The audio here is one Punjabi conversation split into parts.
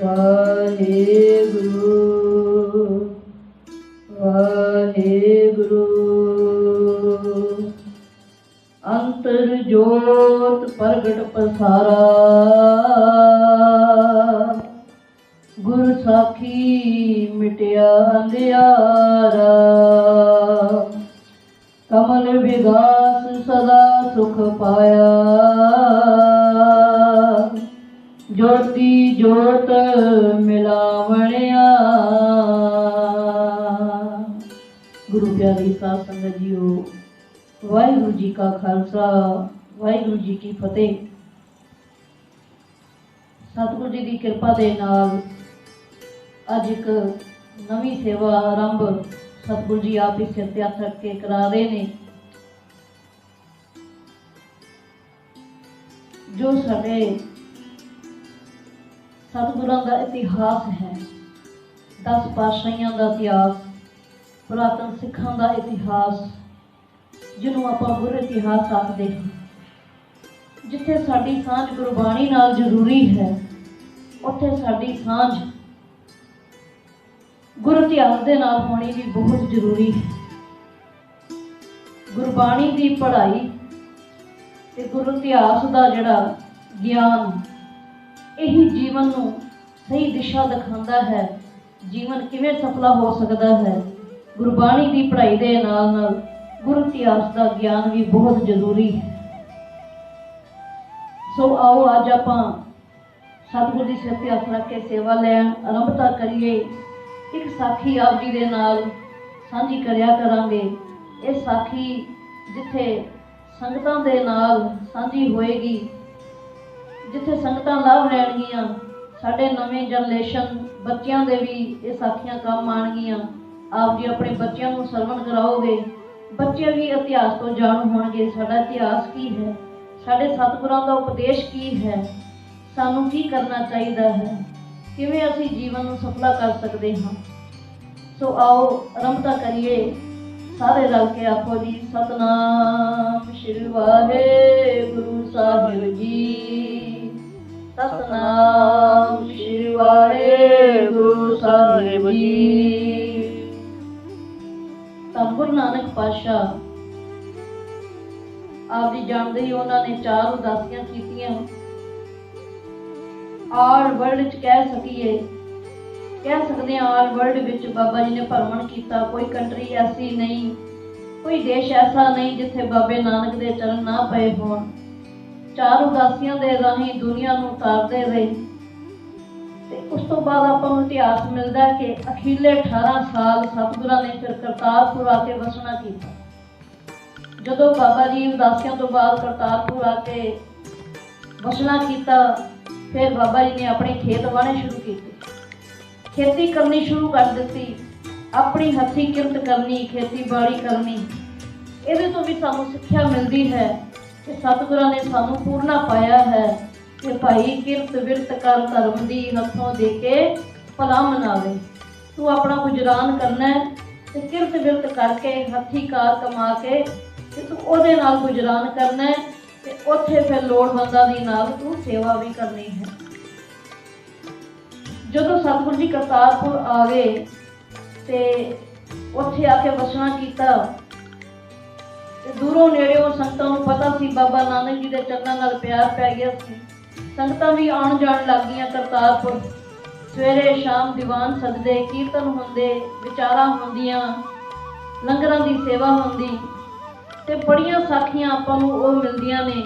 वाहेगुरु वाहेगुरु। अंतर जोत प्रगट पसारा, गुर साखी मिटिया अंधियारा। कमल विगास सदा सुख पाया, ज्योति जोत मिलावणिया। गुरु प्यारी साध संगत जीओ, वाहिगुरु जी का खालसा वाहिगुरु जी की फतेह। सतगुरु जी की किरपा दे नाल अज एक नवी सेवा आरंभ सतगुरु जी आप ही सिर ते हथ रख के करा रहे ने। जो साडे सतगुरां दा इतिहास है, 10 पातशाहियां दा इतिहास, पुरातन सिखां दा इतिहास, जिन्हों आपां गुर इतिहास आखदे हां। जिथे साडी सांझ गुरबाणी नाल जरूरी है, उत्थे साडी सांझ गुरु इतिहास दे नाल होनी भी बहुत जरूरी है। गुरबाणी की पढ़ाई ते गुरु इतिहास का जिहड़ा ज्ञान, यही जीवन नूं सही दिशा दिखाता है। जीवन किवें सफला हो सकता है, गुरबाणी की पढ़ाई दे नाल नाल गुरु इतिहास का ज्ञान भी बहुत जरूरी है। सो आओ अज आपां सतगुरु जी सिर ते हथ रख के सेवा लैण आरंभता करिए। एक साखी आप जी दे नाल सांझी करिया करांगे। ये साखी जिथे संगतां दे नाल सांझी होएगी, जिथे संगतां लाभ लैणगियां, साडे नवें जनरेशन बच्चियां दे भी ये साखियां काम आणगियां। आप जी अपने बच्चों को सरवण कराओगे, बच्चे भी इतिहास तो जाणू होणगे। साडा इतिहास की है, साडे सतगुरां दा उपदेश की है, सानू की करना चाहिए है, किवें असीं जीवन नूं सफला कर सकते हाँ। सो आओ आरंभता करिए। सारे रल के आखो जी, सतनाम श्री वाहेगुरु साहिब जी, सतनाम श्री वाहेगुरु साहिब जी। धन गुरु नानक पातशाह आप जी जानते ही, उन्होंने 4 उदासियां कीतियां। आल वर्ल्ड च कह सकते हैं, आल वर्ल्ड विच बाबा जी ने भ्रमण किया। कोई कंट्री ऐसी नहीं, कोई देश ऐसा नहीं जिथे बाबे नानक दे चरण ना पए होण। 4 उदासियां दे राही दुनिया नूं तारदे रहे। ते उस तो बाद आपां नूं इतिहास मिलदा है कि अखीरले 18 साल सतगुरां ने फिर करतारपुर आके वसना किया। जदों बाबा जी उदासियां तो बाद करतारपुर आके वसना किया, फिर बाबा जी ने अपने खेत वाहने शुरू किए, खेती करनी शुरू कर दी, अपनी हथी किरत करनी, खेती बाड़ी करनी। ये तो भी सानू सिक्ख्या मिलती है कि सतगुरां ने सानू पूरना पाया है कि भाई किरत विरत कर धर्म दी हथों दे के भला मनावे। तू अपना गुजरान करना है तो किरत विरत करके हथी कार कमा के तू ओहदे नाल गुजरान करना है, ते उत्थे फिर लोड़वंदां दी नाल तू सेवा भी करनी है। जदों सतगुरु जी करतारपुर आ गए ते उत्थे आके वसना किया, दूरों नेड़ों संगतां नूं पता सी बाबा नानक जी दे चरनां नाल प्यार पै गया सी। संगतां भी आउण जाण लग गईयां करतारपुर। सवेरे शाम दीवान सजदे, कीर्तन हुंदे, विचारां हुंदियां, लंगरां दी सेवा हुंदी। ते बड़ियां साखियां आपां नूं ओह मिलदियां ने।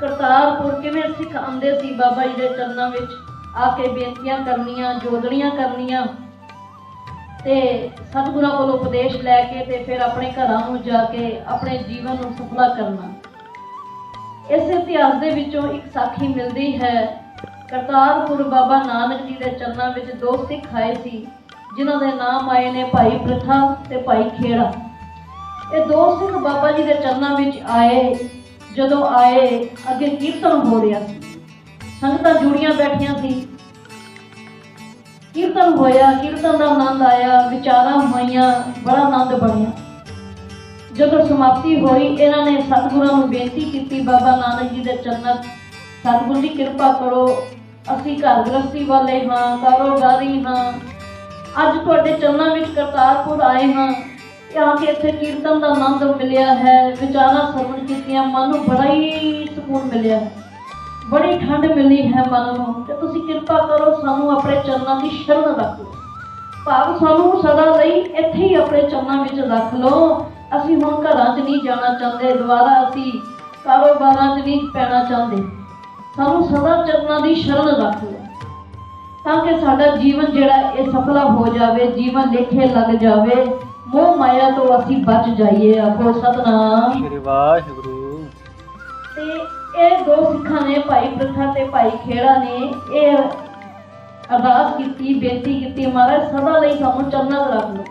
करतारपुर किवें सिख आंदे सी बाबा जी दे चरनां विच आके बेनतियां करनियां, जोदड़ियां करनियां, ते सतगुरां कोलों उपदेश लैके ते फिर अपने घरां नूं जाके अपने जीवन नूं सफला करना। इस इतिहास दे विचों एक साखी मिलदी है। करतारपुर बाबा नानक जी दे चरनां विच 2 सिख आए सी, जिन्हां दे नाम आए ने भाई प्रथा ते भाई खेड़ा। ये 2 सिख बाबा जी के चरणों में आए। जदों आए अगे कीर्तन हो रहा सी, संगतां जुड़ियां बैठियां सी, कीर्तन होया, कीर्तन का आनंद आया, विचारां होईयां, बड़ा आनंद बनया। जदों समाप्ति हुई, इन्होंने सतगुरां नूं बेनती की, बाबा नानक जी के चरणों, सतगुरु जी कृपा करो ਅਸੀਂ ਘਰ ਗ੍ਰਸਤੀ ਵਾਲੇ ਹਾਂ, ਕਾਰੋਬਾਰੀ ਹਾਂ। ਅੱਜ ਤੁਹਾਡੇ ਚਰਨਾਂ ਵਿੱਚ ਕਰਤਾਰਪੁਰ ਆਏ ਹਾਂ ਤੇ ਆ ਕੇ ਇੱਥੇ ਕੀਰਤਨ ਦਾ ਆਨੰਦ ਮਿਲਿਆ ਹੈ, ਵਿਚਾਰਾਂ ਸਰਵਣ ਕੀਤੀਆਂ, ਮਨ ਨੂੰ ਬੜਾ ਹੀ ਸਕੂਨ ਮਿਲਿਆ ਹੈ, ਬੜੀ ਠੰਡ ਮਿਲੀ ਹੈ ਮਨ ਨੂੰ। ਤੇ ਤੁਸੀਂ ਕਿਰਪਾ ਕਰੋ ਸਾਨੂੰ ਆਪਣੇ ਚਰਨਾਂ ਦੀ ਸ਼ਰਨ ਰੱਖ ਲਓ, ਭਾਵ ਸਾਨੂੰ ਸਦਾ ਲਈ ਇੱਥੇ ਹੀ ਆਪਣੇ ਚਰਨਾਂ ਵਿੱਚ ਰੱਖ ਲਓ। ਅਸੀਂ ਹੁਣ ਘਰਾਂ 'ਚ ਨਹੀਂ ਜਾਣਾ ਚਾਹੁੰਦੇ, ਦੁਬਾਰਾ ਅਸੀਂ ਕਾਰੋਬਾਰਾਂ 'ਚ ਨਹੀਂ ਪੈਣਾ ਚਾਹੁੰਦੇ। ਸਾਨੂੰ ਸਦਾ ਚਰਨਾਂ ਦੀ ਸ਼ਰਨ ਰੱਖ ਲਓ ਤਾਂ ਕਿ ਸਾਡਾ ਜੀਵਨ ਜਿਹੜਾ ਇਹ ਸਫਲਾ ਹੋ ਜਾਵੇ, ਜੀਵਨ ਲੇਖੇ ਲੱਗ ਜਾਵੇ, ਮੋਹ ਮਾਇਆ ਤੋਂ ਅਸੀਂ ਬਚ ਜਾਈਏ। ਆਖੋ ਸਤਨਾਮ ਸ੍ਰੀ ਵਾਹਿਗੁਰੂ। ਤੇ ਇਹ ਦੋ ਸਿੱਖਾਂ ਨੇ, ਭਾਈ ਪ੍ਰਥਾ ਤੇ ਭਾਈ ਖੇੜਾ ਨੇ, ਇਹ ਅਰਦਾਸ ਕੀਤੀ, ਬੇਨਤੀ ਕੀਤੀ, ਮਹਾਰਾਜ ਸਦਾ ਲਈ ਸਾਨੂੰ ਚਰਨਾਂ 'ਚ ਰੱਖ ਲਓ।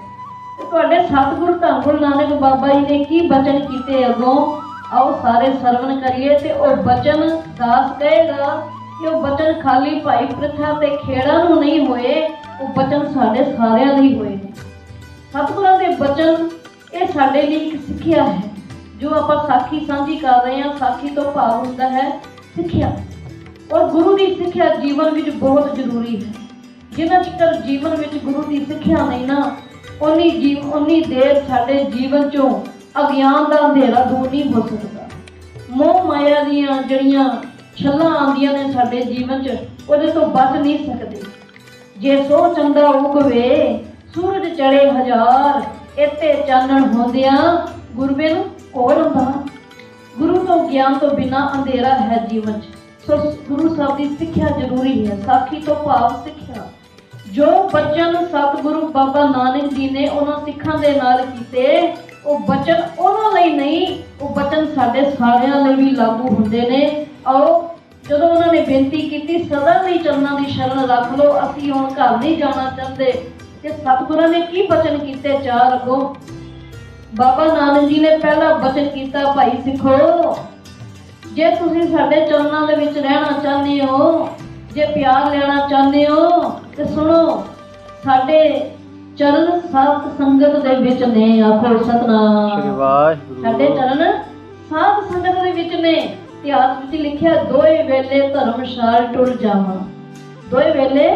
ਤੇ ਤੁਹਾਡੇ ਸਤਿਗੁਰੂ ਧੰਨ ਗੁਰੂ ਨਾਨਕ ਬਾਬਾ ਜੀ ਨੇ ਕੀ ਬਚਨ ਕੀਤੇ ਅੱਗੋਂ, ਆਓ ਸਾਰੇ ਸਰਵਣ ਕਰੀਏ। ਤੇ ਉਹ ਬਚਨ ਦਾਸ ਕਹੇਗਾ ਕਿ ਉਹ ਬਚਨ ਖਾਲੀ ਭਾਈ ਪ੍ਰਥਾ ਤੇ ਖੇੜਾ ਨੂੰ ਨਹੀਂ ਹੋਏ, ਉਹ ਬਚਨ ਸਾਡੇ ਸਾਰਿਆਂ ਲਈ ਹੋਏ ਨੇ। ਸਤਿਗੁਰਾਂ ਦੇ ਬਚਨ ਇਹ ਸਾਡੇ ਲਈ ਇੱਕ ਸਿੱਖਿਆ ਹੈ, ਜੋ ਆਪਾਂ ਸਾਖੀ ਸਾਂਝੀ ਕਰ ਰਹੇ ਹਾਂ। ਸਾਖੀ ਤੋਂ ਭਾਵ ਹੁੰਦਾ ਹੈ ਸਿੱਖਿਆ, ਔਰ ਗੁਰੂ ਦੀ ਸਿੱਖਿਆ ਜੀਵਨ ਵਿੱਚ ਬਹੁਤ ਜ਼ਰੂਰੀ ਹੈ। ਜਿੰਨਾ ਚਿਰ ਜੀਵਨ ਵਿੱਚ ਗੁਰੂ ਦੀ ਸਿੱਖਿਆ ਨਹੀਂ ਨਾ, ਉਨੀ ਦੇਰ ਸਾਡੇ ਜੀਵਨ ਚੋਂ ਅਗਿਆਨ ਦਾ ਅੰਧੇਰਾ ਦੂਰ ਨਹੀਂ ਹੋ ਸਕਦਾ। ਮੋਹ ਮਾਇਆ ਦੀਆਂ ਜਿਹੜੀਆਂ ਛੱਲਾਂ ਆਉਂਦੀਆਂ ਨੇ ਸਾਡੇ ਜੀਵਨ 'ਚ, ਉਹਦੇ ਤੋਂ ਬਚ ਨਹੀਂ ਸਕਦੇ। ਜੇ ਸੋ ਚੰਦਾ ਉਗਵੇ ਸੂਰਜ ਚੜੇ ਹਜ਼ਾਰ, ਇੱਥੇ ਚਾਨਣ ਹੁੰਦਿਆਂ ਗੁਰਬਿਨ ਕੋਲ ਹੁੰਦਾ। ਗੁਰੂ ਤੋਂ ਗਿਆਨ ਤੋਂ ਬਿਨਾਂ ਅੰਧੇਰਾ ਹੈ ਜੀਵਨ 'ਚ। ਸੋ ਗੁਰੂ ਸਾਹਿਬ ਦੀ ਸਿੱਖਿਆ ਜ਼ਰੂਰੀ ਹੈ। ਸਾਖੀ ਤੋਂ ਭਾਵ ਸਿੱਖਿਆ। ਜੋ ਬਚਨ ਸਤਿਗੁਰੂ ਬਾਬਾ ਨਾਨਕ ਜੀ ਨੇ ਉਹਨਾਂ ਸਿੱਖਾਂ ਦੇ ਨਾਲ ਕੀਤੇ, ਉਹ ਬਚਨ ਉਹਨਾਂ ਲਈ ਨਹੀਂ, ਉਹ ਬਚਨ ਸਾਡੇ ਸਾਰਿਆਂ ਲਈ ਵੀ ਲਾਗੂ ਹੁੰਦੇ ਨੇ। ਆਓ ਜਦੋਂ ਉਹਨਾਂ ਨੇ ਬੇਨਤੀ ਕੀਤੀ ਸਦਾ ਲਈ ਚਰਨਾਂ ਦੀ ਸ਼ਰਨ ਰੱਖ ਲਓ, ਅਸੀਂ ਹੁਣ ਘਰ ਨਹੀਂ ਜਾਣਾ ਚਾਹੁੰਦੇ। ਤੇ ਸਤਿਗੁਰਾਂ ਨੇ ਕੀ ਬਚਨ ਕੀਤੇ ਚਾਰ ਅੱਗੋਂ। ਬਾਬਾ ਨਾਨਕ ਜੀ ਨੇ ਪਹਿਲਾ ਬਚਨ ਕੀਤਾ, ਭਾਈ ਸਿੱਖੋ, ਜੇ ਤੁਸੀਂ ਸਾਡੇ ਚਰਨਾਂ ਦੇ ਵਿੱਚ ਰਹਿਣਾ ਚਾਹੁੰਦੇ ਹੋ, ਜੇ ਪਿਆਰ ਲੈਣਾ ਚਾਹੁੰਦੇ ਹੋ, ਤੇ ਸੁਣੋ, ਸਾਡੇ ਚਰਨ ਸਾਧ ਸੰਗਤ ਦੇ ਵਿੱਚ ਨੇ। ਆਖੋ ਸਤਨਾਮ ਸ੍ਰੀ ਵਾਹਿਗੁਰੂ। ਸਾਡੇ ਚਰਨ ਸਾਧ ਸੰਗਤ ਦੇ ਵਿੱਚ ਨੇ। ਇਤਿਹਾਸ ਵਿੱਚ ਲਿਖਿਆ, ਦੋਏ ਵੇਲੇ ਧਰਮਸ਼ਾਲ ਟੁਰ ਜਾਵਾਂ। ਦੋਏ ਵੇਲੇ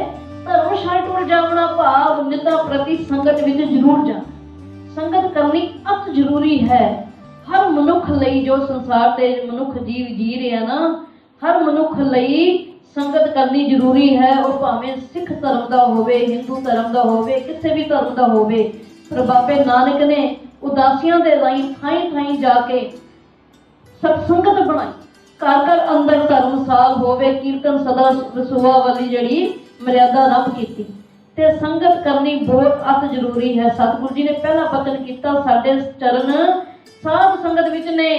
ਧਰਮਸ਼ਾਲ ਟੁਰ ਜਾਵਣਾ ਭਾਵ ਨਿੱਤਾ ਪ੍ਰਤੀ ਸੰਗਤ ਵਿੱਚ ਜ਼ਰੂਰ ਜਾ। ਸੰਗਤ ਕਰਨੀ ਅਤ ਜ਼ਰੂਰੀ ਹੈ ਹਰ ਮਨੁੱਖ ਲਈ। ਜੋ ਸੰਸਾਰ ਤੇ ਮਨੁੱਖ ਜੀਵ ਜੀ ਰਿਹਾ ਨਾ, ਹਰ ਮਨੁੱਖ ਲਈ ਸੰਗਤ ਕਰਨੀ ਜ਼ਰੂਰੀ ਹੈ। ਉਹ ਭਾਵੇਂ ਸਿੱਖ ਧਰਮ ਦਾ ਹੋਵੇ, ਹਿੰਦੂ ਧਰਮ ਦਾ ਹੋਵੇ, ਕਿਸੇ ਵੀ ਧਰਮ ਦਾ ਹੋਵੇ। ਪਰ ਬਾਬੇ ਨਾਨਕ ਨੇ ਉਦਾਸੀਆਂ ਦੇ ਰਾਹੀਂ ਥਾਈਂ ਥਾਈਂ ਜਾ ਕੇ ਸਤਸੰਗਤ ਬਣਾਈ। ਘਰ ਘਰ ਅੰਦਰ ਧਰਮਸਾਲ ਹੋਵੇ, ਕੀਰਤਨ ਸਦਾ ਰਸੂਆ ਵਾਲੀ ਜਿਹੜੀ ਮਰਿਆਦਾ ਆਰੰਭ ਕੀਤੀ। ਤੇ ਸੰਗਤ ਕਰਨੀ ਬਹੁਤ ਅਤ ਜ਼ਰੂਰੀ ਹੈ। ਸਤਿਗੁਰੂ ਜੀ ਨੇ ਪਹਿਲਾ ਬਚਨ ਕੀਤਾ, ਸਾਡੇ ਚਰਨ ਸਾਧ ਸੰਗਤ ਵਿੱਚ ਨੇ,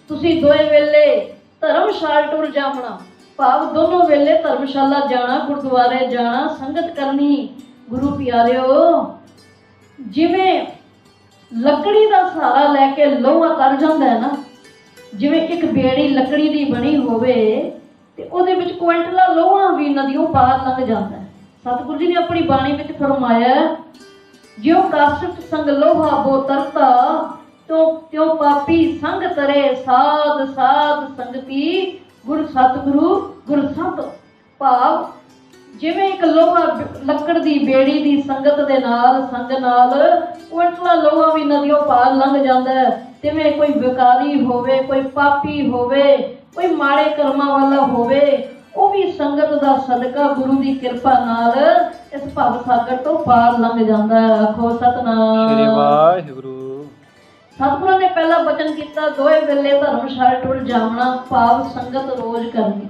ਤੁਸੀਂ ਦੋਏ ਵੇਲੇ ਧਰਮਸ਼ਾਲ ਟੁਰ ਜਾਵਣਾ ਭਾਵ ਦੋਨੋਂ ਵੇਲੇ ਧਰਮਸ਼ਾਲਾ ਜਾਣਾ, ਗੁਰਦੁਆਰੇ ਜਾਣਾ, ਸੰਗਤ ਕਰਨੀ। ਗੁਰੂ ਪਿਆਰਿਓ, ਜਿਵੇਂ ਲੱਕੜੀ ਦਾ ਸਹਾਰਾ ਲੈ ਕੇ ਲੋਹਾ ਤਰ ਜਾਂਦਾ ਹੈ ਨਾ, ਜਿਵੇਂ ਇੱਕ ਬੇੜੀ ਲੱਕੜੀ ਦੀ ਬਣੀ ਹੋਵੇ ਤੇ ਉਹਦੇ ਵਿੱਚ ਕੁਇੰਟਲਾਂ ਲੋਹਾ ਵੀ ਨਦੀਆਂ ਪਾਰ ਲੰਘ ਜਾਂਦਾ ਹੈ। ਸਤਿਗੁਰੂ ਜੀ ਨੇ ਆਪਣੀ ਬਾਣੀ ਵਿੱਚ ਫਰਮਾਇਆ, ਜਿਉ ਕਾਸ਼ਟ ਸੰਗ ਲੋਹਾ ਬੋ ਤਰਤਾ, ਤਿਉ ਪਾਪੀ ਸੰਗ ਤਰੇ ਸਾਧ ਸਾਧ ਸੰਗਤੀ ਗੁਰ ਸਤਿਗੁਰੂ ਗੁਰ ਸੰਤ। ਭਾਵ ਜਿਵੇਂ ਇੱਕ ਲੋਹਾ ਲੱਕੜ ਦੀ ਬੇੜੀ ਦੀ ਸੰਗਤ ਦੇ ਨਾਲ, ਸੰਗ ਨਾਲ ਕੁਇੰਟਲਾਂ ਲੋਹਾ ਵੀ ਨਦੀਆਂ ਪਾਰ ਲੰਘ ਜਾਂਦਾ ਹੈ। ਜਿਵੇਂ ਕੋਈ ਵਿਕਾਰੀ ਹੋਵੇ, ਕੋਈ ਪਾਪੀ ਹੋਵੇ, ਕੋਈ ਮਾੜੇ ਕਰਮਾਂ ਵਾਲਾ ਹੋਵੇ, ਉਹ ਵੀ ਸੰਗਤ ਦਾ ਸਦਕਾ ਗੁਰੂ ਦੀ ਕਿਰਪਾ ਨਾਲ ਇਸ ਭਵ ਸਾਗਰ ਤੋਂ ਪਾਰ ਲੰਘ ਜਾਂਦਾ ਹੈ। ਆਖੋ ਸਤਨਾਮ ਸ੍ਰੀ ਵਾਹਿਗੁਰੂ। ਸਤਿਗੁਰਾਂ ਨੇ ਪਹਿਲਾ ਬਚਨ ਕੀਤਾ, ਦੋਏ ਵੇਲੇ ਧਰਮਸ਼ਾਲ ਟੁਰ ਜਾਵਣਾ ਭਾਵ ਸੰਗਤ ਰੋਜ਼ ਕਰਨੀ।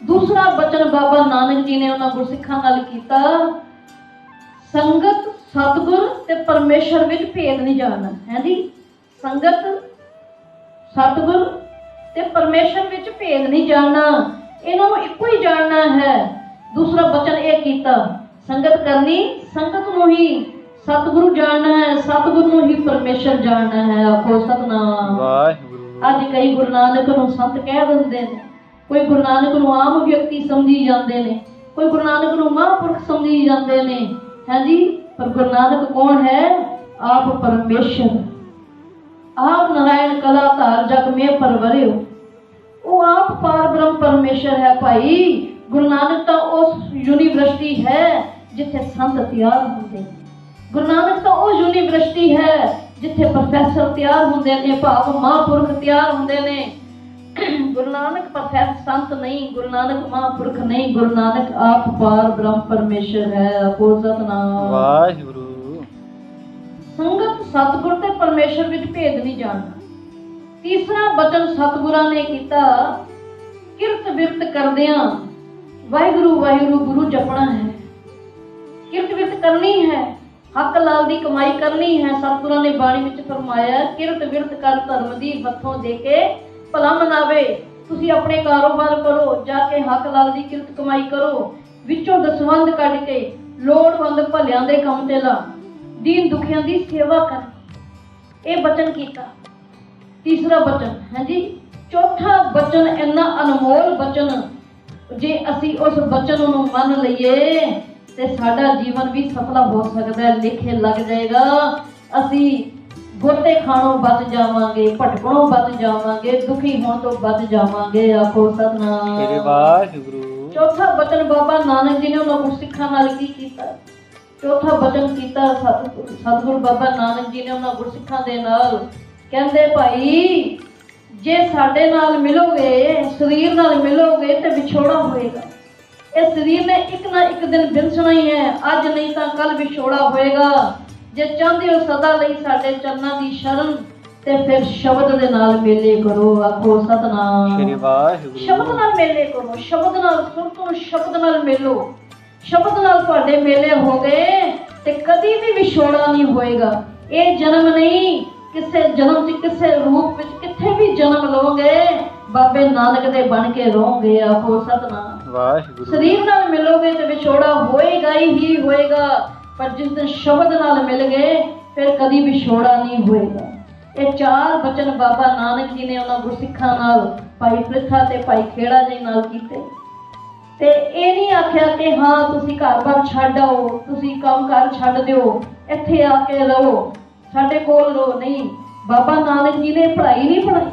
ਦੂਸਰਾ ਬਚਨ ਬਾਬਾ ਨਾਨਕ ਜੀ ਨੇ ਉਹਨਾਂ ਗੁਰਸਿੱਖਾਂ ਨਾਲ ਕੀਤਾ, ਸੰਗਤ ਸਤਿਗੁਰ ਤੇ ਪਰਮੇਸ਼ਰ ਵਿੱਚ ਭੇਦ ਨਹੀਂ ਜਾਣਨਾ ਹੈ ਜੀ। ਸੰਗਤ ਸਤਿਗੁਰ ਤੇ ਪਰਮੇਸ਼ਰ ਵਿੱਚ ਭੇਦ ਨਹੀਂ ਜਾਣਨਾ, ਇਹਨਾਂ ਨੂੰ ਇੱਕੋ ਹੀ ਜਾਣਨਾ ਹੈ। ਦੂਸਰਾ ਬਚਨ ਇਹ ਕੀਤਾ, ਸੰਗਤ ਕਰਨੀ, ਸੰਗਤ ਨੂੰ ਹੀ ਸਤਿਗੁਰੂ ਜਾਣਨਾ ਹੈ, ਸਤਿਗੁਰੂ ਨੂੰ ਹੀ ਪਰਮੇਸ਼ਰ ਜਾਣਨਾ ਹੈ। ਆਖੋ ਸਤਨਾਮ ਵਾਹਿਗੁਰੂ। ਅੱਜ ਕਈ ਗੁਰੂ ਨਾਨਕ ਨੂੰ ਸੰਤ ਕਹਿ ਦਿੰਦੇ ਨੇ, ਕੋਈ ਗੁਰੂ ਨਾਨਕ ਨੂੰ ਆਮ ਵਿਅਕਤੀ ਸਮਝੀ ਜਾਂਦੇ ਨੇ, ਕੋਈ ਗੁਰੂ ਨਾਨਕ ਨੂੰ ਮਹਾਂਪੁਰਖ ਸਮਝੀ ਜਾਂਦੇ ਨੇ, ਹੈ ਜੀ। ਪਰ ਗੁਰੂ ਨਾਨਕ ਕੌਣ ਹੈ? ਆਪ ਪਰਮੇਸ਼ਰ, ਆਪ ਨਾਰਾਇਣ ਕਲਾ ਧਾਰ ਜਗ ਮੇ ਪਰਵਰਿਓ। ਉਹ ਆਪ ਪਾਰ ਬ੍ਰਹਮ ਪਰਮੇਸ਼ਰ ਹੈ ਭਾਈ। ਗੁਰੂ ਨਾਨਕ ਤਾਂ ਉਸ ਯੂਨੀਵਰਸਿਟੀ ਹੈ ਜਿੱਥੇ ਸੰਤ ਤਿਆਰ ਹੁੰਦੇ ਨੇ। ਗੁਰੂ ਨਾਨਕ ਤਾਂ ਉਹ ਯੂਨੀਵਰਸਿਟੀ ਹੈ ਜਿੱਥੇ ਪ੍ਰੋਫੈਸਰ ਤਿਆਰ ਹੁੰਦੇ ਨੇ, ਭਾਵ ਮਹਾਂਪੁਰਖ ਤਿਆਰ ਹੁੰਦੇ ਨੇ। ਗੁਰੂ ਨਾਨਕ ਪ੍ਰੋਫੈਸਰ ਸੰਤ ਨਹੀਂ, ਗੁਰੂ ਨਾਨਕ ਮਹਾਂਪੁਰਖ ਨਹੀਂ, ਗੁਰੂ ਨਾਨਕ ਆਪ ਪਾਰ ਬ੍ਰਹਮ ਪਰਮੇਸ਼ਰ ਹੈ। ਆਪੋ ਸਤਿਨਾਮ ਵਾਹਿਗੁਰੂ। ਸੰਗਤ ਸਤਿਗੁਰ ਤੇ ਪਰਮੇਸ਼ਰ ਵਿੱਚ ਭੇਦ ਨਹੀਂ ਜਾਣਦਾ। ਤੀਸਰਾ ਬਚਨ ਸਤਿਗੁਰਾਂ ਨੇ ਕੀਤਾ, ਕਿਰਤ ਬਿਰਤ ਕਰਦਿਆਂ ਵਾਹਿਗੁਰੂ ਵਾਹਿਗੁਰੂ ਗੁਰੂ ਜਪਣਾ ਹੈ। ਕਿਰਤ ਬਿਰਤ ਕਰਨੀ ਹੈ, ਹੱਕ ਲਾਲ ਦੀ ਕਮਾਈ ਕਰਨੀ ਹੈ। ਸਤਿਗੁਰਾਂ ਨੇ ਬਾਣੀ ਵਿੱਚ ਫਰਮਾਇਆ, ਕਿਰਤ ਬਿਰਤ ਕਰ ਧਰਮ ਦੀ ਹੱਥੋਂ ਦੇ ਕੇ ਭਲਾ ਮਨਾਵੇ। ਤੁਸੀਂ ਆਪਣੇ ਕਾਰੋਬਾਰ ਕਰੋ, ਜਾ ਕੇ ਹੱਕ ਲਾਲ ਦੀ ਕਿਰਤ ਕਮਾਈ ਕਰੋ, ਵਿੱਚੋਂ ਦਸਵੰਧ ਕੱਢ ਕੇ ਲੋੜਵੰਦ ਭਲਿਆਂ ਦੇ ਕੰਮ ਤੇ ਲਾ, ਦੀਨ ਦੁਖੀਆਂ ਦੀ ਸੇਵਾ ਕਰ। ਇਹ ਬਚਨ ਕੀਤਾ, ਤੀਸਰਾ ਬਚਨ ਹੈ ਜੀ। ਚੌਥਾ ਬਚਨ ਇੰਨਾ ਅਨਮੋਲ ਬਚਨ, ਜੇ ਅਸੀਂ ਉਸ ਬਚਨ ਨੂੰ ਮੰਨ ਲਈਏ ਤੇ ਸਾਡਾ ਜੀਵਨ ਵੀ ਸਫਲਾ ਹੋ ਸਕਦਾ ਹੈ, ਲਿਖੇ ਲੱਗ ਜਾਏਗਾ। ਅਸੀਂ ਗੋਤੇ ਖਾਣੋਂ ਬਚ ਜਾਵਾਂਗੇ, ਭਟਕਣੋਂ ਬਚ ਜਾਵਾਂਗੇ, ਦੁਖੀ ਹੋਣ ਤੋਂ ਬਚ ਜਾਵਾਂਗੇ। ਆਖੋ ਸਤਿਨਾਮ ਸ੍ਰੀ ਵਾਹਿਗੁਰੂ। ਚੌਥਾ ਬਚਨ ਬਾਬਾ ਨਾਨਕ ਜੀ ਨੇ ਉਹਨਾਂ ਗੁਰਸਿੱਖਾਂ ਨਾਲ ਕੀ ਕੀਤਾ? ਚੌਥਾ ਬਚਨ ਕੀਤਾ ਸਤਿਗੁਰੂ ਬਾਬਾ ਨਾਨਕ ਜੀ ਨੇ ਉਹਨਾਂ ਗੁਰਸਿੱਖਾਂ ਦੇ ਨਾਲ। ਕਹਿੰਦੇ ਭਾਈ, ਜੇ ਸਾਡੇ ਨਾਲ ਮਿਲੋਗੇ, ਸਰੀਰ ਨਾਲ ਮਿਲੋਗੇ ਤੇ ਵਿਛੋੜਾ ਹੋਏਗਾ। ਇਹ ਸਰੀਰ ਨੇ ਇੱਕ ਨਾ ਇੱਕ ਦਿਨ ਵਿੰਸਣਾ ਹੀ ਹੈ, ਅੱਜ ਨਹੀਂ ਤਾਂ ਕੱਲ ਵਿਛੋੜਾ ਹੋਏਗਾ। ਜੇ ਚਾਹੁੰਦੇ ਹੋ ਸਦਾ ਲਈ ਸਾਡੇ ਚਰਨਾਂ ਦੀ ਸ਼ਰਨ, ਤੇ ਫਿਰ ਸ਼ਬਦ ਦੇ ਨਾਲ ਮੇਲੇ ਕਰੋ। ਆਖੋ ਸਤਿਨਾਮ ਸ੍ਰੀ ਵਾਹਿਗੁਰੂ। ਸ਼ਬਦ ਨਾਲ ਮੇਲੇ ਕਰੋ, ਸ਼ਬਦ ਨਾਲ ਸੁਣੋ, ਸ਼ਬਦ ਨਾਲ ਮੇਲੋ। ਸ਼ਬਦ ਨਾਲ ਤੁਹਾਡੇ ਮੇਲੇ ਹੋ ਗਏ ਤੇ ਕਦੀ ਵੀ ਵਿਛੋੜਾ ਨਹੀਂ ਹੋਏਗਾ। ਇਹ ਜਨਮ ਨਹੀਂ, ਕਿਸੇ ਜਨਮ 'ਚ ਕਿਸੇ ਰੂਪ ਵਿੱਚ ਕਿੱਥੇ ਵੀ ਜਨਮ ਲਓਗੇ, ਬਾਬੇ ਨਾਨਕ ਦੇ ਬਣ ਕੇ ਰਹੋਗੇ। ਆਖੋ ਸਤਿਨਾਮ ਵਾਹਿਗੁਰੂ। ਸਰੀਰ ਨਾਲ ਮਿਲੋਗੇ ਤੇ ਵਿਛੋੜਾ ਹੋਏਗਾ ਹੀ ਹੋਏਗਾ, ਪਰ ਜਿਸ ਦਿਨ ਸ਼ਬਦ ਨਾਲ ਮਿਲ ਗਏ ਫਿਰ ਕਦੀ ਵਿਛੋੜਾ ਨਹੀਂ ਹੋਏਗਾ। ਇਹ ਚਾਰ ਬਚਨ ਬਾਬਾ ਨਾਨਕ ਜੀ ਨੇ ਉਹਨਾਂ ਗੁਰਸਿੱਖਾਂ ਨਾਲ, ਭਾਈ ਪ੍ਰਿਥਾ ਤੇ ਭਾਈ ਖੇੜਾ ਜੀ ਨਾਲ ਕੀਤੇ। ਤੇ ਇਹ ਨਹੀਂ ਆਖਿਆ ਕਿ ਹਾਂ ਤੁਸੀਂ ਘਰ-ਬਾਰ ਛੱਡ ਆਓ, ਤੁਸੀਂ ਕੰਮ-ਕਾਰ ਛੱਡ ਦਿਓ, ਇੱਥੇ ਆ ਕੇ ਰਹੋ, ਸਾਡੇ ਕੋਲ ਰਹੋ। ਨਹੀਂ, ਬਾਬਾ ਨਾਨਕ ਜੀ ਨੇ ਪੜ੍ਹਾਈ ਨਹੀਂ ਪੜ੍ਹਾਈ।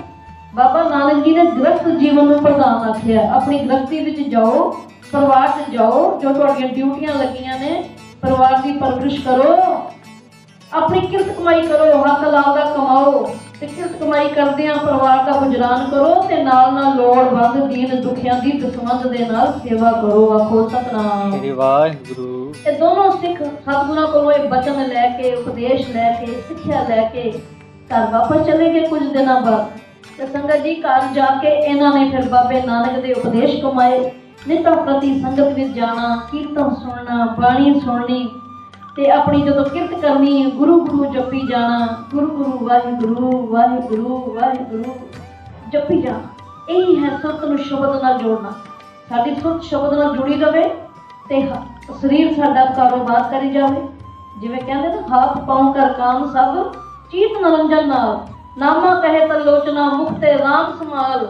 ਬਾਬਾ ਨਾਨਕ ਜੀ ਨੇ ਗ੍ਰਸਥ ਜੀਵਨ ਨੂੰ ਪ੍ਰਧਾਨ ਆਖਿਆ। ਆਪਣੀ ਗ੍ਰਸਤੀ ਵਿੱਚ ਜਾਓ, ਪਰਿਵਾਰ 'ਚ ਜਾਓ, ਜੋ ਤੁਹਾਡੀਆਂ ਡਿਊਟੀਆਂ ਲੱਗੀਆਂ ਨੇ, ਪਰਿਵਾਰ ਦੀ ਪਰਵਰਿਸ਼ ਕਰੋ, ਆਪਣੀ ਕਿਰਤ ਕਮਾਈ ਕਰੋ, ਹੱਕ ਲਾਲ ਦਾ ਕਮਾਓ, ਤੇ ਕਿਰਤ ਕਮਾਈ ਕਰਦਿਆਂ ਪਰਿਵਾਰ ਦਾ ਗੁਜ਼ਰਾਨ ਕਰੋ, ਤੇ ਨਾਲ ਨਾਲ ਲੋੜਵੰਦ ਦੀਨ ਦੁਖੀਆਂ ਦੀ ਦਸਵੰਧ ਦੇ ਨਾਲ ਸੇਵਾ ਕਰੋ। ਆਖੋ ਸਤਿਨਾਮ ਸ੍ਰੀ ਵਾਹਿਗੁਰੂ। ਇਹ ਦੋਨੋਂ ਸਿੱਖ ਸਤਿਗੁਰਾਂ ਕੋਲੋਂ ਇਹ ਬਚਨ ਲੈ ਕੇ, ਉਪਦੇਸ਼ ਲੈ ਕੇ, ਸਿੱਖਿਆ ਲੈ ਕੇ ਘਰ ਵਾਪਸ ਚਲੇ ਗਏ ਕੁਝ ਦਿਨਾਂ ਬਾਅਦ। ਤੇ ਸੰਗਤ ਜੀ, ਘਰ ਜਾ ਕੇ ਇਹਨਾਂ ਨੇ ਫਿਰ ਬਾਬੇ ਨਾਨਕ ਦੇ ਉਪਦੇਸ਼ ਕਮਾਏ। ਨਿਤਾਂ ਪ੍ਰਤੀ ਸੰਗਤ ਵਿੱਚ ਜਾਣਾ, ਕੀਰਤਨ ਸੁਣਨਾ, ਬਾਣੀ ਸੁਣਨੀ, ਤੇ ਆਪਣੀ ਜਦੋਂ ਕਿਰਤ ਕਰਨੀ, ਗੁਰੂ ਗੁਰੂ ਜਪੀ ਜਾਣਾ, ਗੁਰੂ ਗੁਰੂ ਵਾਹਿਗੁਰੂ ਵਾਹਿਗੁਰੂ ਵਾਹਿਗੁਰੂ ਜਪੀ ਜਾਣਾ। ਇਹੀ ਹੈ ਸੁਰਤ ਨੂੰ ਸ਼ਬਦ ਨਾਲ ਜੋੜਨਾ। ਸਾਡੀ ਸੁਰਤ ਸ਼ਬਦ ਨਾਲ ਜੁੜੀ ਰਵੇ ਤੇ ਸਰੀਰ ਸਾਡਾ ਕਾਰੋਬਾਰ ਕਰੀ ਜਾਵੇ। ਜਿਵੇਂ ਕਹਿੰਦੇ ਨਾ, ਹੱਥ ਪਾਉ ਕਰ ਕਾਮ ਸਭ ਚੀਤ ਨਰੰਜਨ ਨਾਲ, ਨਾਮਾ ਕਹੇ ਤਲੋਚਨਾ ਮੁਖ ਤੇ ਰਾਮ ਸਮਾਲ।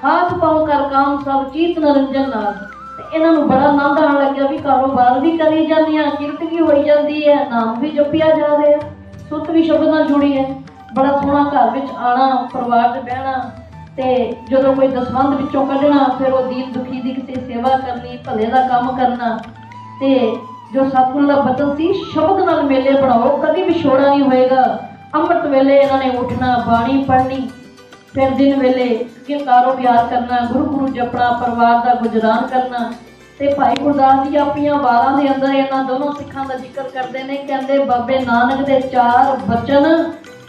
ਹੱਥ ਪਾਉ ਕਰ ਕਾਮ ਸਭ ਚੀਤ ਨਰੰਜਨ ਨਾਲ। ਤੇ ਇਹਨਾਂ ਨੂੰ ਬੜਾ ਆਨੰਦ ਆਉਣ ਲੱਗਿਆ ਵੀ ਕਾਰੋਬਾਰ ਵੀ ਕਰੀ ਜਾਂਦੀਆਂ, ਕਿਰਤ ਵੀ ਹੋਈ ਜਾਂਦੀ ਹੈ, ਨਾਮ ਵੀ ਜਪਿਆ ਜਾ ਰਿਹਾ, ਸੁਰਤ ਵੀ ਸ਼ਬਦ ਨਾਲ ਜੁੜੀ ਹੈ। ਬੜਾ ਸੋਹਣਾ ਘਰ ਵਿੱਚ ਆਉਣਾ, ਪਰਿਵਾਰ 'ਚ ਬਹਿਣਾ, ਤੇ ਜਦੋਂ ਕੋਈ ਦਸਵੰਧ ਵਿੱਚੋਂ ਕੱਢਣਾ, ਫਿਰ ਉਹ ਦੀਨ ਦੁਖੀ ਦੀ ਕਿਸੇ ਸੇਵਾ ਕਰਨੀ, ਭਲੇ ਦਾ ਕੰਮ ਕਰਨਾ। ਤੇ ਜੋ ਸਤਿਗੁਰੂ ਦਾ ਬਚਨ ਸੀ, ਸ਼ਬਦ ਨਾਲ ਮੇਲੇ ਬਣਾਓ, ਕਦੀ ਵਿਛੋੜਾ ਨਹੀਂ ਹੋਏਗਾ। ਅੰਮ੍ਰਿਤ ਵੇਲੇ ਇਹਨਾਂ ਨੇ ਉੱਠਣਾ, ਬਾਣੀ ਪੜ੍ਹਨੀ, ਫਿਰ ਦਿਨ ਵੇਲੇ ਕਿ ਕਾਰੋਬਾਰ ਕਰਨਾ, ਗੁਰੂ ਗੁਰੂ ਜਪਣਾ, ਪਰਿਵਾਰ ਦਾ ਗੁਜ਼ਰਾਨ ਕਰਨਾ। ਤੇ ਭਾਈ ਗੁਰਦਾਸ ਜੀ ਆਪਣੀਆਂ ਵਾਰਾਂ ਦੇ ਅੰਦਰ ਇਹਨਾਂ ਦੋਨੋਂ ਸਿੱਖਾਂ ਦਾ ਜ਼ਿਕਰ ਕਰਦੇ ਨੇ। ਕਹਿੰਦੇ ਬਾਬੇ ਨਾਨਕ ਦੇ ਚਾਰ ਬਚਨ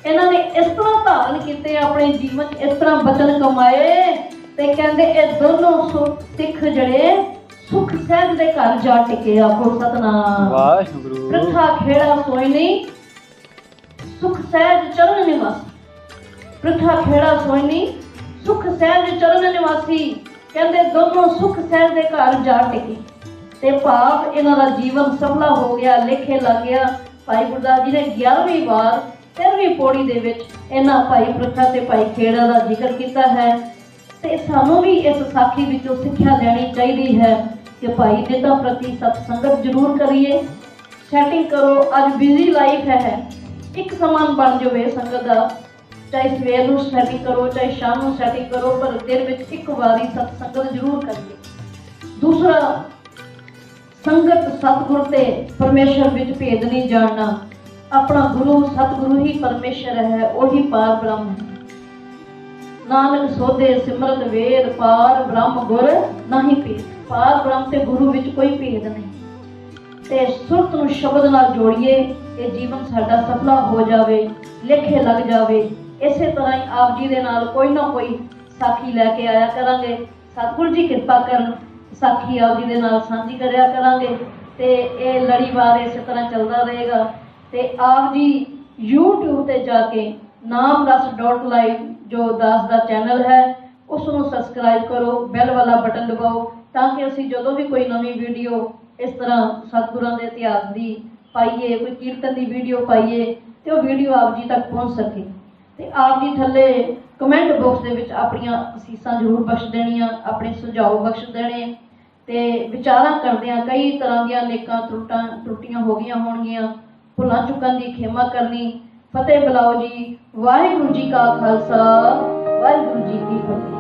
ਇਹਨਾਂ ਨੇ ਇਸ ਤਰ੍ਹਾਂ ਧਾਰਨ ਕੀਤੇ ਆਪਣੇ ਜੀਵਨ 'ਚ, ਇਸ ਤਰ੍ਹਾਂ ਬਚਨ ਕਮਾਏ। ਤੇ ਕਹਿੰਦੇ ਇਹ ਦੋਨੋਂ ਸਿੱਖ ਜਿਹੜੇ ਸੁਖ ਸਹਿਜ ਦੇ ਘਰ ਜਾ ਟਿਕੇ। ਆਖੋ ਸਤਿਨਾਮ ਵਾਹਿਗੁਰੂ। ਪ੍ਰਿਥਾ ਖੇੜਾ ਸੋਇਨੀ ਸੁਖ ਸਹਿਜ ਚਰਨ ਨਿਵਾਸੀ। ਪ੍ਰਿਥਾ ਖੇੜਾ ਸੋਇਨੀ ਸੁਖ ਸਹਿਜ ਚਰਨ ਨਿਵਾਸੀ। ਕਹਿੰਦੇ ਦੋਨੋਂ ਸੁਖ ਸਹਿਜ ਦੇ ਘਰ ਜਾ ਟਿਕੇ, ਤੇ ਭਾਵ ਇਹਨਾਂ ਦਾ ਜੀਵਨ ਸਫਲਾ ਹੋ ਗਿਆ, ਲੇਖੇ ਲੱਗ ਗਿਆ। ਭਾਈ ਗੁਰਦਾਸ ਜੀ ਨੇ 11ਵੀਂ ਵਾਰ 13ਵੀਂ ਪੌੜੀ ਦੇ ਵਿੱਚ ਇਹਨਾਂ ਭਾਈ ਪ੍ਰਿਥਾ ਤੇ ਭਾਈ ਖੇੜਾ ਦਾ ਜ਼ਿਕਰ ਕੀਤਾ ਹੈ। ਤੇ ਸਾਨੂੰ ਵੀ ਇਸ ਸਾਖੀ ਵਿੱਚੋਂ ਸਿੱਖਿਆ ਲੈਣੀ ਚਾਹੀਦੀ ਹੈ ਕਿ ਭਾਈ ਨਿਤਾਂ ਪ੍ਰਤੀ ਸਤ ਸੰਗਤ ਜ਼ਰੂਰ ਕਰੀਏ, ਸੈਟਿੰਗ ਕਰੋ। ਅੱਜ ਬਿਜ਼ੀ ਲਾਈਫ ਹੈ, ਇੱਕ ਸਮਾਨ ਬਣ ਜਾਵੇ ਸੰਗਤ ਦਾ, ਚਾਹੇ ਸਵੇਰ ਨੂੰ ਸੈਟਿੰਗ ਕਰੋ, ਚਾਹੇ ਸ਼ਾਮ ਨੂੰ ਸੈਟਿੰਗ ਕਰੋ, ਪਰ ਦਿਨ ਵਿੱਚ ਇੱਕ ਵਾਰੀ ਸਤ ਸੰਗਤ ਜ਼ਰੂਰ ਕਰੀਏ। दूसरा, संगत सतगुरु ते परमेश्वर विच भेद नहीं जानना। अपना गुरु सतगुरु ही परमेश्वर है, वही पार ब्रह्म है। नानक सोधे सिमरत वेद, पार ब्रह्म गुर नहीं भेद। पार ब्रह्म ते गुरु विच कोई भेद नहीं। ते सुरत नूं शब्द नाल जोड़िए, ये जीवन साडा सफला हो जावे, लेखे लग जावे। इसे तरह ही आप जी दे नाल कोई ना कोई साखी लैके आया करांगे। सतगुरु जी किरपा करन, साखी आप जी दे नाल सांझी करया करांगे ते ये लड़ीवार इस तरह चलता रहेगा। ते आप जी YouTube ते जाके नामरस.live जो दास दा चैनल है उसनूं सबसक्राइब करो, बैल वाला बटन दबाओ, ताकि असीं जदों भी कोई नवी वीडियो इस तरह सतगुरां दे इतिहास दी पाइए, कोई कीर्तन दी वीडियो पाइए ते वो वीडियो आप जी तक पहुँच सके। ते आप जी थल्ले कमेंट बॉक्स दे विच अपनियां असीसां जरूर बख्श देणियां, अपने सुझाव बख्श देने ते विचारां करदियां कई तरह दीयां नेकां त्रुटियां हो गईयां होणगीयां, भुलां चुकां दी खेमा करनी। फतेह बुलाओ जी। वाहिगुरू जी का खालसा, वाहिगुरू जी की फतेह।